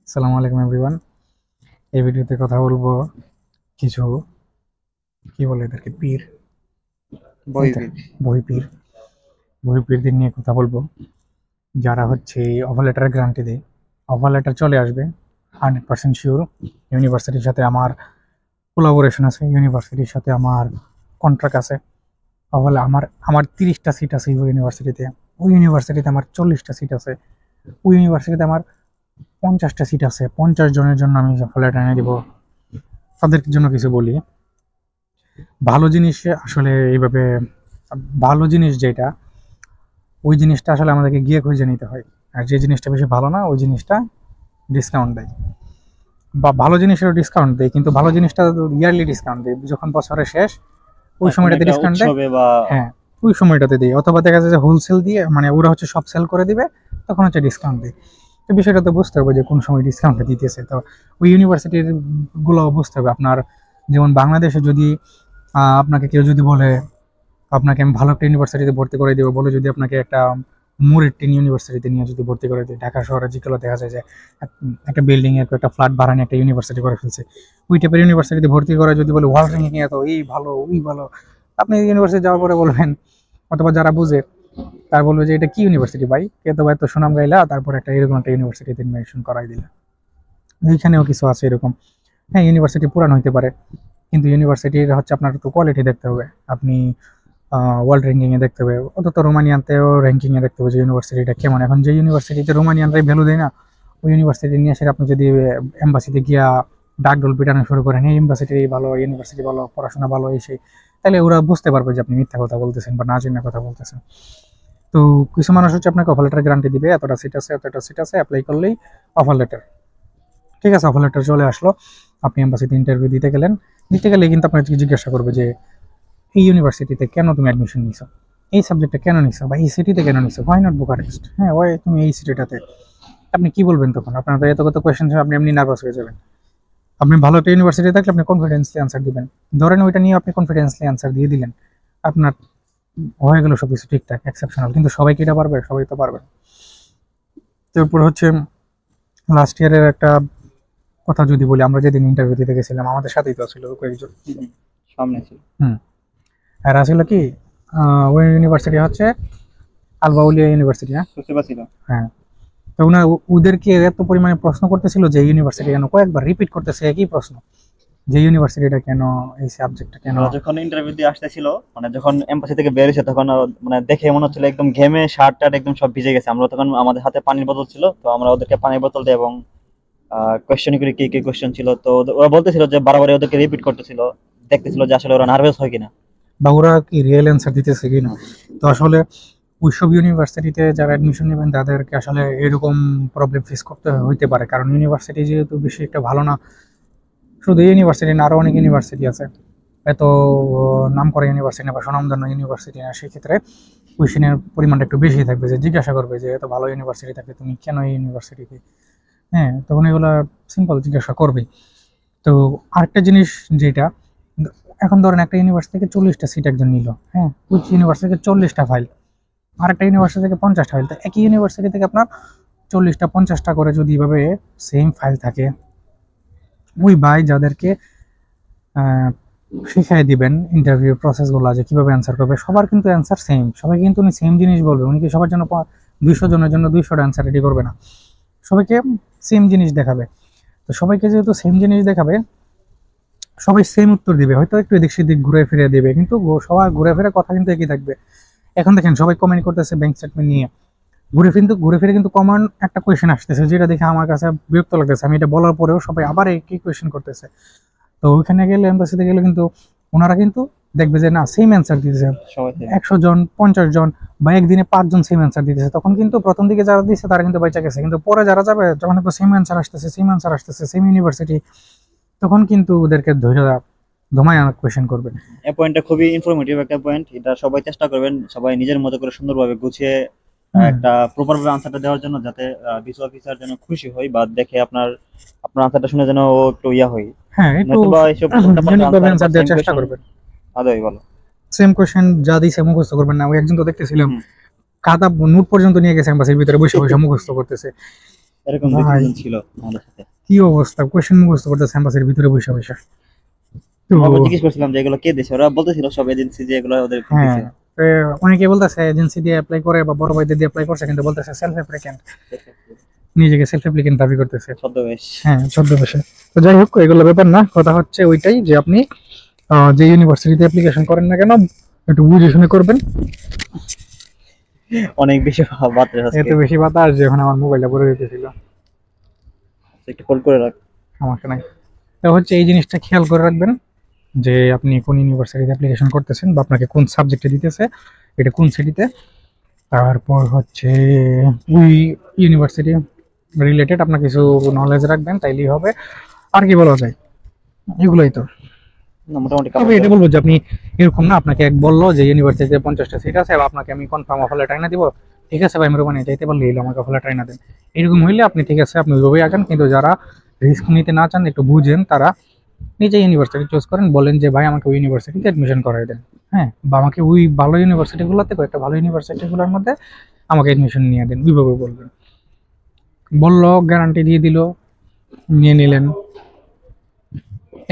আসসালামু আলাইকুম এভরিওয়ান। এই ভিডিওতে কথা বলবো কিছু কি বলে এদেরকে পীর, তাই তো? বহির্বিদ। বই পীরদের নিয়ে কথা বলবো, যারা হচ্ছে অফার লেটার গ্যারান্টি দেয়। অফার লেটার চলে আসবে 100% শিওর। ইউনিভার্সিটির সাথে আমার কোলাবোরেশন আছে, ইউনিভার্সিটির সাথে আমার কন্ট্রাক্ট আছে। তাহলে আমার আমার 30টা সিট আছে ওই ইউনিভার্সিটিতে, ওই ইউনিভার্সিটিতে আমার 40টা সিট আছে, ওই ইউনিভার্সিটিতে আমার 50টা সিট আছে। 50 জনের জন্য আমি অফার লেটার এনে দিব। তাদের জন্য কিছু বলি, ভালো জিনিস আসলে এইভাবে, ভালো জিনিস যেটা, ওই জিনিসটা আসলে আমাদেরকে গিয়ে খুঁজে নিতে হয়। আর যে জিনিসটা বেশি ভালো না ওই জিনিসটা ডিসকাউন্ট দেয়, বা ভালো জিনিসেরও ডিসকাউন্ট দেয়, কিন্তু ভালো জিনিসটা ইয়ারলি ডিসকাউন্ট দেয় যখন বছরের শেষ, ওই হ্যাঁ, কোনো সময়টাতে একটা ডিসকাউন্ট দেয়। উৎসবে বা হ্যাঁ, ওই সময়টাতে দেয়, অথবা দেখা যায় যে হোলসেল দিয়ে, মানে ওরা হচ্ছে সব সেল করে দিবে, তখন হচ্ছে ডিসকাউন্ট দেয়। তো বিষয়টা তো বুঝতে হবে যে কোন সময় ডিসকাউন্টটা দিতেছে। তো ওই ইউনিভার্সিটির গুলো বুঝতে হবে আপনার। যেমন বাংলাদেশে যদি আপনাকে কেউ যদি বলে আপনাকে আমি ভালো একটা ইউনিভার্সিটিতে ভর্তি করে দিব, বলে যদি আপনাকে একটা মুরেটিন ইউনিভার্সিটিতে নিয়ে যদি ভর্তি করে দিই, ঢাকা শহরে যেগুলো দেখা যায় যে একটা বিল্ডিং এর একটা ফ্ল্যাট ভাড়া নিয়ে একটা ইউনিভার্সিটি করে ফেলছে, ওই টাইপের ইউনিভার্সিটিতে ভর্তি করে যদি বলে ওয়ার্ল্ড র্যাঙ্কিং এত এই ভালো ওই ভালো, আপনি ইউনিভার্সিটি যাওয়ার পরে বলবেন, অথবা যারা বুঝে তার বলবে যে এটা কি ইউনিভার্সিটি ভাই, কে তো ভাই তো সুনাম গাইলা, তারপর একটা এরকম একটা ইউনিভার্সিটিতে মেনশন করাই দিলা। এইখানেও কিছু আছে এরকম। হ্যাঁ, ইউনিভার্সিটি পুরান হইতে পারে, কিন্তু ইউনিভার্সিটির হচ্ছে আপনার তো কোয়ালিটি দেখতে হবে। আপনি ওয়ার্ল্ড র্যাঙ্কিং এ দেখতে হবে, অন্তত রোমানিয়ানতেও র্যাঙ্কিং এ দেখতে হবে যে ইউনিভার্সিটিটা কেমন। এখন যে ইউনিভার্সিটিতে রোমানিয়ানরাই ভ্যালু দেয় না, ওই ইউনিভার্সিটি নিয়ে এসে আপনি যদি এম্বাসিতে গিয়া ডাকডোল পিটানো শুরু করেন, এই ইউনিভার্সিটি ভালো, ইউনিভার্সিটি ভালো, পড়াশোনা ভালো, এই সেই, তাহলে ওরা বুঝতে পারবে যে আপনি মিথ্যা কথা বলতেছেন বা না জেনে কথা বলতেছেন। তো কিছু মানুষ হচ্ছে আপনাকে অফার লেটার গ্যারান্টি দিবে, এতটা সিট আছে এতটা সিট আছে, অ্যাপ্লাই করলেই অফার লেটার। ঠিক আছে, অফার লেটার চলে আসলো, আপনি এম্বাসিতে ইন্টারভিউ দিতে গেলেন। দিতে গেলে কিন্তু আপনাকে জিজ্ঞাসা করবে যে এই ইউনিভার্সিটিতে কেন তুমি অ্যাডমিশন নিছো, এই সাবজেক্টটা কেন নিছো, বা এই সিটিতে কেন নিছো, হোয়াই নট বুকারেস্ট, হ্যাঁ ওয়াই তুমি এই সিটিটাতে। আপনি কি বলবেন তখন? আপনার তো এত কত কোয়েশ্চেন, আপনি এমনি নার্ভাস হয়ে যাবেন। আপনি ভালো একটা ইউনিভার্সিটি থাকলে আপনি কনফিডেন্সলি অ্যান্সার দিবেন। ধরেন ওইটা নিয়ে আপনি কনফিডেন্সলি অ্যান্সার দিয়ে দিলেন, আপনার হয়ে গেল সবকিছু ঠিকঠাক এক্সেপশনাল, কিন্তু সবাই কি এটা পারবে? সবাই তো পারবে না। তারপর হচ্ছে লাস্ট ইয়ারের একটা কথা যদি বলি, আমরা যেদিন ইন্টারভিউ দিতে গেছিলাম আমাদের সাথেই তো ছিল কয়েকজন। হুম, হুম, সামনে ছিল। হুম। আর আসলে কি, ওই ইউনিভার্সিটি হচ্ছে আলবাউলিয়া ইউনিভার্সিটি। হ্যাঁ। সুসেবা ছিল। হ্যাঁ। তো ওদেরকে এত পরিমাণে প্রশ্ন করতেছিল যে ইউনিভার্সিটি কেন, কয়েকবার রিপিট করতেছে একই প্রশ্ন, যে ইউনিভার্সিটিটা কেন, এই সাবজেক্টটা কেন। ওরা যখন ইন্টারভিউ দিয়ে আসতেছিল, মানে যখন এম্বাসি থেকে বের হয়েছে, তখন মানে দেখে মনে হচ্ছিল একদম ঘেমে শার্ট টার্ট একদম সব ভিজে গেছে। আমরা তখন আমাদের হাতে পানির বোতল ছিল, তো আমরা ওদেরকে পানির বোতল দিই এবং কোয়েশ্চেন করি কি কি কোয়েশ্চেন ছিল। তো ওরা বলতেছিল যে বারবার ওদেরকে রিপিট করতেছিল, দেখতেছিল যে আসলে ওরা নার্ভাস হয় কিনা। বা ওরা কি রিয়েল অ্যান্সার দিতেছে কিনা। তো আসলে ওইসব ইউনিভার্সিটিতে যারা অ্যাডমিশন নেবেন তাদেরকে আসলে এরকম প্রবলেম ফেস করতে হইতে পারে, কারণ ইউনিভার্সিটি যেহেতু বেশি একটা ভালো না। শুধু এই ইউনিভার্সিটি না, আরো অনেক ইউনিভার্সিটি আছে, এত নাম করা ইউনিভার্সিটি না বা সুনামধন্য ইউনিভার্সিটি না, সেক্ষেত্রে কোয়েশ্চেনের পরিমাণটা একটু বেশি থাকবে, যে জিজ্ঞাসা করবে যে এত ভালো ইউনিভার্সিটি থাকে তুমি কেন এই ইউনিভার্সিটিতে। হ্যাঁ, তখন এগুলো সিম্পল জিজ্ঞাসা করবে। তো আরেকটা জিনিস যেটা, এখন ধরেন একটা ইউনিভার্সিটি থেকে 40টা সিট একজন নিল, হ্যাঁ, ওই ইউনিভার্সিটি থেকে 40টা ফাইল, আরেকটা ইউনিভার্সিটি থেকে 50টা ফাইল, তো একই ইউনিভার্সিটি থেকে আপনার 40টা 50টা করে যদি এভাবে সেম ফাইল থাকে, ওই ভাই যাদেরকে শিখাই দিবেন ইন্টারভিউ প্রসেসগুলো যে কিভাবে অ্যান্সার করবে, সবার কিন্তু অ্যান্সার সেম, সবাই কিন্তু উনি সেম জিনিস বলবে, উনি কি সবার জন্য 200 জনের জন্য 200টা অ্যান্সার রেডি করবে না, সবাইকে সেম জিনিস দেখাবে। তো সবাইকে যেহেতু সেম জিনিস দেখাবে, সবাই সেম উত্তর দিবে, হয়তো একটু এদিক সেদিক ঘুরে ফিরে দিবে, কিন্তু সবার ঘুরে ফিরে কথা কিন্তু একই থাকবে। এখন দেখেন সবাই কমেন্ট করতেছে ব্যাংক স্টেটমেন্ট নিয়ে, ঘুরে ফিরে কিন্তু কমন একটা কোয়েশ্চেন আসতেছে, যেটা দেখে আমার কাছে বিরক্ত লাগতেছে। আমি এটা বলার পরেও সবাই আবার একই কোয়েশ্চেন করতেছে। তো ওইখানে গেলে, এম্বাসিতে গেলে কিন্তু ওনারা কিন্তু দেখবে যে না, সেম অ্যান্সার দিতেছে সবাই থেকে। 100 জন 50 জন, বা একদিনে 5 জন সেম অ্যান্সার দিতেছে, তখন কিন্তু প্রথম দিকে যারা দিচ্ছে তারা কিন্তু বাইচা গেছে, কিন্তু পরে যারা যাবে যখন দেখবো সেম অ্যান্সার আসতেছে, সেম অ্যান্সার আসতেছে, সেম ইউনিভার্সিটি, তখন কিন্তু ওদেরকে ধৈর্য ধমায় কোয়েশ্চেন করবে। এই পয়েন্টটা খুবই ইনফরমেটিভ একটা পয়েন্ট। এটা সবাই চেষ্টা করবেন, সবাই নিজের মতো করে সুন্দরভাবে গুছিয়ে হুম। একটা প্রপার ভাবে আনসারটা দেওয়ার জন্য, যাতে ভিসা অফিসার যেন খুশি হয় বা দেখে আপনার আপনার আনসারটা শুনে যেন ও একটু ইয়া হয়। হ্যাঁ, একটু নয়তো বা এইসব উল্টাপাল্টা ইউনিক ভাবে আনসার বা অ্যান্সার সেম দেওয়ার চেষ্টা কোয়েশ্চেন করবেন। আদৌ বলো। সেম কোয়েশ্চেন যা দিছে মুখস্থ করবেন না। ওই একজন তো হুম, দেখতেছিলাম হুম। খাতা নোট পর্যন্ত নিয়ে গেছে এম্বাসির ভিতরে বসে বসে মুখস্থ করতেছে। এরকম দুই ভাই তিনজন ছিল আমাদের সাথে। কি অবস্থা, কোয়েশ্চেন মুখস্থ করতেছে ক্যাম্পাসের ভিতরে বসে বসে। তো আমরা জিজ্ঞেস করছিলাম যে এগুলো কে দিছে, ওরা বলতেছিল সব এজেন্সি যে এগুলো ওদের হ্যাঁ, দিছে। তো অনেকে বলতেছে এজেন্সি দিয়ে অ্যাপ্লাই করে বা বড় ভাইদের দিয়ে অ্যাপ্লাই করছে, কিন্তু বলতেছে সেলফ অ্যাপ্লিকেন্ট, নিজেকে সেলফ অ্যাপ্লিকেন্ট দাবি করতেছে। ছদ্মবেশ। হ্যাঁ, ছদ্মবেশে। তো যাই হোক, এগুলো ব্যাপার না, কথা হচ্ছে ওইটাই যে আপনি যে ইউনিভার্সিটিতে অ্যাপ্লিকেশন করেন না কেন একটু বুঝে শুনে করবেন। অনেক বেশি বাতাস এত আজকে। বেশি বাতাস যে এখন আমার মোবাইলটা পড়ে যেতেছিল। একটু হোল্ড করে রাখ। সমস্যা নাই। তো হচ্ছে এই জিনিসটা খেয়াল করে রাখবেন যে আপনি কোন ইউনিভার্সিটিতে অ্যাপ্লিকেশন করতেছেন বা আপনাকে কোন সাবজেক্টে দিতেছে, এটা কোন সিটিতে। তারপর হচ্ছে ওই ইউনিভার্সিটি রিলেটেড আপনার কিছু নলেজ রাখবেন, তাইলেই হবে। আর কি বলা যায়, এগুলোই তো। না, মোটামুটি তবে কাভার এটা করে। বলবো যে আপনি এরকম না, আপনাকে এক বললো যে ইউনিভার্সিটিতে 50টা সিট আছে বা আপনাকে আমি কনফার্ম অফার লেটার এনে দিব, ঠিক আছে ভাই আমি রোমানিয়া যাইতে পারলে এলো আমাকে অফার লেটার এনে দেন, এরকম হইলে আপনি ঠিক আছে আপনি ওইভাবেই আগান। কিন্তু যারা রিস্ক নিতে না চান, একটু বুঝেন, তারা নিজে ইউনিভার্সিটি চুজ করেন, বলেন যে ভাই আমাকে ওই ইউনিভার্সিটিতে অ্যাডমিশন করাই দেন। হ্যাঁ, বা আমাকে ওই ভালো ইউনিভার্সিটিগুলোতে, কয়েকটা ভালো ইউনিভার্সিটিগুলোর মধ্যে আমাকে অ্যাডমিশন নিয়ে দেন, ওইভাবে বলবেন। বললো, গ্যারান্টি দিয়ে দিল, নিয়ে নিলেন,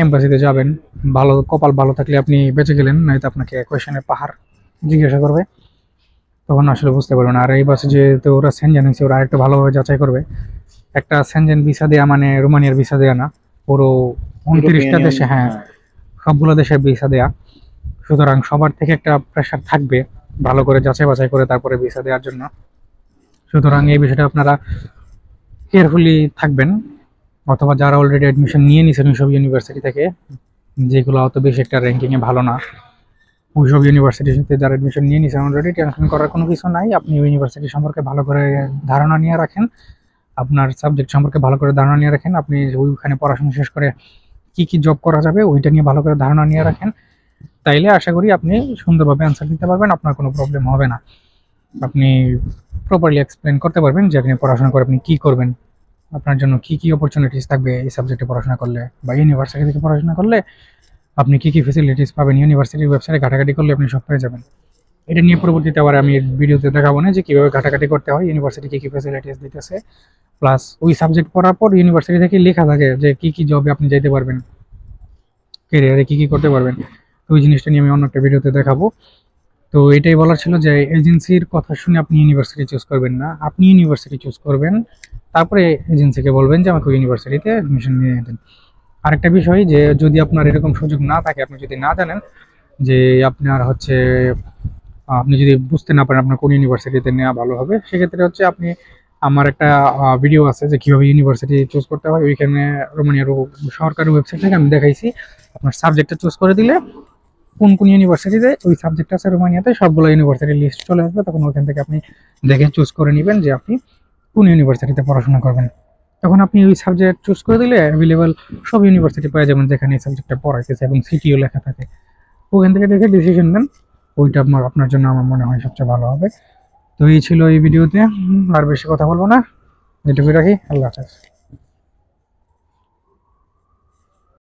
এম্বাসিতে যাবেন, ভালো কপাল ভালো থাকলে আপনি বেঁচে গেলেন, নয়তো আপনাকে কোয়েশনের পাহাড় জিজ্ঞাসা করবে, তখন আসলে বুঝতে পারবেন। আর এই বাসে যেহেতু ওরা সেনজেন হয়েছে, ওরা একটু ভালোভাবে যাচাই করবে। একটা সেনজেন ভিসা দেয়া মানে রোমানিয়ার ভিসা দেয়া না, পুরো ইউরোপিয়ান 29টা ইউনিয়ন, দেশে, হ্যাঁ হ্যাঁ। সবগুলো দেশের ভিসা দেয়া। সুতরাং সবার থেকে একটা প্রেশার থাকবে ভালো করে যাচাই বাছাই করে তারপরে ভিসা দেওয়ার জন্য। সুতরাং এই বিষয়টা আপনারা কেয়ারফুলি থাকবেন, অথবা যারা অলরেডি অ্যাডমিশন নিয়ে নিয়েছেন ওইসব ইউনিভার্সিটি থেকে, যেগুলো অত বেশি একটা র্যাঙ্কিংয়ে ভালো না, ওইসব ইউনিভার্সিটির সাথে যারা অ্যাডমিশন নিয়ে নিয়েছেন অলরেডি, টেনশন করার কোনো কিছু নাই। আপনি ওই ইউনিভার্সিটি সম্পর্কে ভালো করে ধারণা নিয়ে রাখেন, আপনার সাবজেক্ট সম্পর্কে ভালো করে ধারণা নিয়ে রাখেন, আপনি ওইখানে পড়াশোনা শেষ করে কি কি জব করা যাবে ওইটা নিয়ে ভালো করে ধারণা নিয়ে রাখেন। তাইলে আশা করি আপনি সুন্দরভাবে অ্যান্সার দিতে পারবেন, আপনার কোনো প্রবলেম হবে না। আপনি প্রপারলি এক্সপ্লেন করতে পারবেন যে আপনি পড়াশোনা করে আপনি কী করবেন, আপনার জন্য কী কী অপরচুনিটিস থাকবে এই সাবজেক্টে পড়াশোনা করলে, বা ইউনিভার্সিটি থেকে পড়াশোনা করলে আপনি কী কী ফেসিলিটিস পাবেন, ইউনিভার্সিটির ওয়েবসাইটে ঘাটাঘাটি করলে আপনি সব পেয়ে যাবেন। এটা নিয়ে পরবর্তীতে আবার আমি ভিডিওতে দেখাবো না যে কীভাবে ঘাটাঘাটি করতে হয়, ইউনিভার্সিটি কী কী ফেসিলিটিস দিতেছে, প্লাস ওই সাবজেক্ট পড়ার পর ইউনিভার্সিটি থেকে লেখা থাকে যে কী কী জবে আপনি যেতে পারবেন, ক্যারিয়ারে কী কী করতে পারবেন। তো ওই জিনিসটা নিয়ে আমি অন্য একটা ভিডিওতে দেখাবো। তো এটাই বলার ছিল যে এজেন্সির কথা শুনে আপনি ইউনিভার্সিটি চুজ করবেন না, আপনি ইউনিভার্সিটি চুজ করবেন, তারপরে এজেন্সিকে বলবেন যে আমাকে ইউনিভার্সিটিতে অ্যাডমিশন নিয়ে দেন। আরেকটা বিষয় যে যদি আপনার এরকম সুযোগ না থাকে, আপনি যদি না জানেন যে আপনার হচ্ছে আপনি যদি বুঝতে না পারেন আপনার কোন ইউনিভার্সিটিতে নেওয়া ভালো হবে, সেক্ষেত্রে হচ্ছে আপনি, আমার একটা ভিডিও আছে যে কীভাবে ইউনিভার্সিটি চুজ করতে হয়, ওইখানে রোমানিয়ার সরকারি ওয়েবসাইট থেকে আমি দেখাইছি। আপনার সাবজেক্টটা চুজ করে দিলে কোন কোন ইউনিভার্সিটিতে ওই সাবজেক্ট আছে রোমানিয়াতে, সবগুলো ইউনিভার্সিটির লিস্ট চলে আসবে, তখন ওখান থেকে আপনি দেখে চুজ করে নেবেন যে আপনি কোন ইউনিভার্সিটিতে পড়াশোনা করবেন। তখন আপনি ওই সাবজেক্ট চুজ করে দিলে অ্যাভেলেবল সব ইউনিভার্সিটি পাওয়া যাবেন যেখানে এই সাবজেক্টটা পড়াইতেছে এবং সিটিও লেখা থাকে। ওখান থেকে দেখে ডিসিশন নেন, ওইটা আপনার জন্য আমার মনে হয় সবচেয়ে ভালো হবে। তো এই ছিল এই ভিডিওতে, আর বেশি কথা বলবো না, এটুকুই রাখি। আল্লাহ হাফেজ।